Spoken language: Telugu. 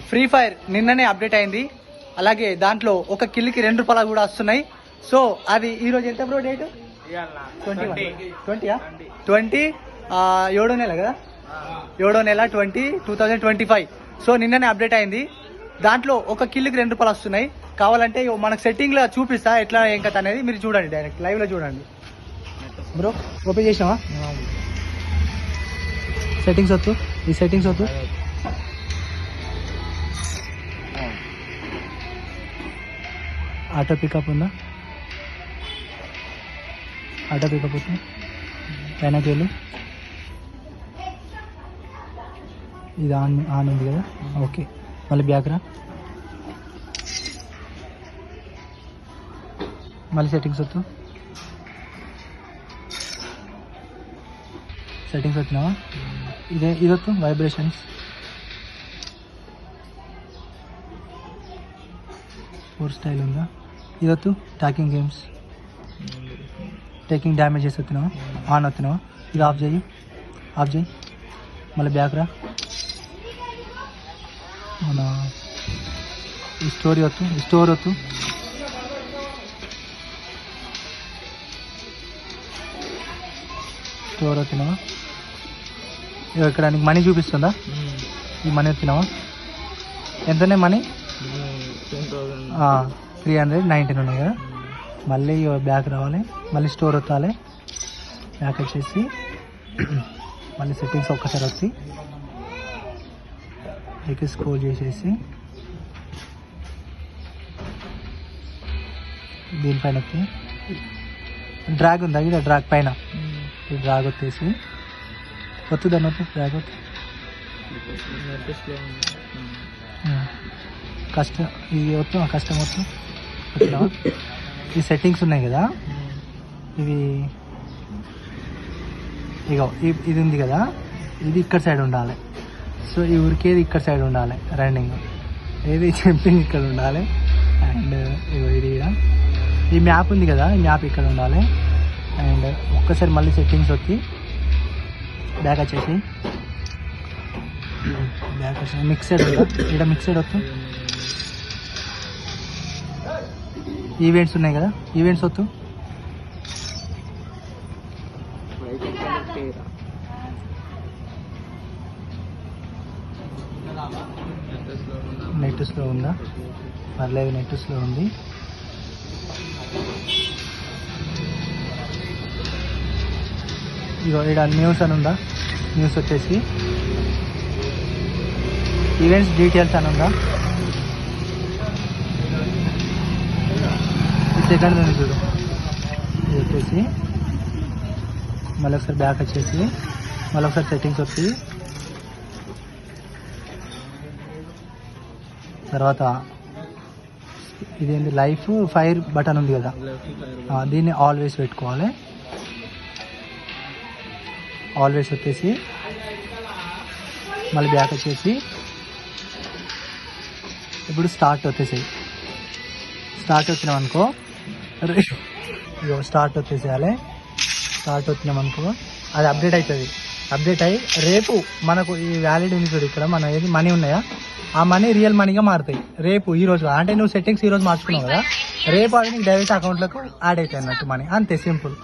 ఫ్రీ ఫైర్ నిన్ననే అప్డేట్ అయింది. అలాగే దాంట్లో ఒక కిల్లుకి 2 రూపాయలు కూడా వస్తున్నాయి. సో అది ఈరోజు ఎంత బ్రో డేట్? 20 7వ నెల కదా, 7వ నెల 2025. సో నిన్ననే అప్డేట్ అయింది. దాంట్లో ఒక కిల్లుకి 2 రూపాయలు వస్తున్నాయి. కావాలంటే మనకు సెట్టింగ్లో చూపిస్తా ఎట్లా ఏం కథ అనేది, మీరు చూడండి, డైరెక్ట్ లైవ్లో చూడండి. బ్రో ఓపెన్ చేసినావా? సెట్టింగ్స్ వద్దు, ఈ సెట్టింగ్స్ వద్దు. ఆటో పికప్ ఉందా? ఆటో పికప్ వద్దు. పైనకి వెళ్ళు. ఇది ఆన్ ఉంది కదా, ఓకే. మళ్ళీ బ్యాక్ రా. మళ్ళీ సెట్టింగ్స్ వద్దు. సెట్టింగ్స్ వచ్చినావా? ఇది వద్దు. వైబ్రేషన్స్, ఫోర్ స్టైల్ ఉందా? ఇది వద్దు. టాకింగ్ గేమ్స్, టేకింగ్ డ్యామేజెస్ వస్తున్నావా? ఆన్ వస్తున్నావా? ఇది ఆఫ్ చేయి, ఆఫ్ చేయి. మళ్ళీ బ్యాక్ రా. మన ఈ స్టోరీ వద్దు, ఈ స్టోర్ వద్దు. స్టోర్ వచ్చినావా? ఇక్కడ నీకు మనీ చూపిస్తుందా? ఈ మనీ వచ్చినావా? ఎంతనే మనీ? 319 ఉన్నాయి కదా. మళ్ళీ బ్యాక్ రావాలి, మళ్ళీ స్టోర్ వచ్చాలి. బ్యాక్ వచ్చేసి మళ్ళీ సెట్టింగ్స్ ఒక్కసారి వచ్చి పైకి స్క్రోల్ చేసేసి దీనిపైన వచ్చి డ్రాగ్ ఉందా? ఇక్కడ డ్రాగ్ పైన ఈ డ్రాగ్ వచ్చేసి వద్దు, దాన్ని వద్దు. డ్రాగ్ వద్దు. కష్టం ఇది వద్దు, కష్టం వద్దు. వచ్చినావా? ఈ సెట్టింగ్స్ ఉన్నాయి కదా, ఇవి ఇక ఇది ఉంది కదా, ఇది ఇక్కడ సైడ్ ఉండాలి. సో ఈ ఉరికేది ఇక్కడ సైడ్ ఉండాలి, రన్నింగ్ ఏది జంపింగ్ ఇక్కడ ఉండాలి. అండ్ ఇగో ఇది ఈ మ్యాప్ ఉంది కదా, ఈ మ్యాప్ ఇక్కడ ఉండాలి. అండ్ ఒక్కసారి మళ్ళీ సెట్టింగ్స్ వచ్చి బ్యాక్ వచ్చేసి మిక్సెడ్ ఉందా? ఇక్కడ మిక్సెడ్ వద్దు. ఈవెంట్స్ ఉన్నాయి కదా, ఈవెంట్స్ వద్దు. నెట్ స్లో ఉందా? పర్లేదు, నెట్ స్లో ఉంది. ఇగో ఇక్కడ న్యూస్ అని ఉందా? న్యూస్ వచ్చేసి ఈవెంట్స్ డీటెయిల్స్ అని ఉందా? సెకండ్ ఉంది చూడు. ఇది వచ్చేసి మళ్ళీ ఒకసారి బ్యాక్ వచ్చేసి మళ్ళీ ఒకసారి సెట్టింగ్స్ వచ్చి తర్వాత ఇదేంటి లైఫ్ ఫైర్ బటన్ ఉంది కదా, దీన్ని ఆల్వేస్ పెట్టుకోవాలి. ఆల్వేస్ వచ్చేసి మళ్ళీ బ్యాక్ వచ్చేసి ఇప్పుడు స్టార్ట్ వచ్చేసి స్టార్ట్ వచ్చినాం అనుకో, స్టార్ట్ వచ్చేసేయాలి. స్టార్ట్ వచ్చినాం అనుకో అది అప్డేట్ అవుతుంది. అప్డేట్ అయ్యి రేపు మనకు ఈ వ్యాలిడ్ ఉంది చూడు, ఇక్కడ మన ఏది మనీ ఉన్నాయా, ఆ మనీ రియల్ మనీగా మారుతాయి రేపు. ఈ రోజు అంటే నువ్వు సెట్టింగ్స్ ఈ రోజు మార్చుకున్నావు కదా, రేపు అది నీకు డైరెక్ట్ అకౌంట్లకు యాడ్ అవుతాయి అన్నట్టు మనీ. అంతే, సింపుల్.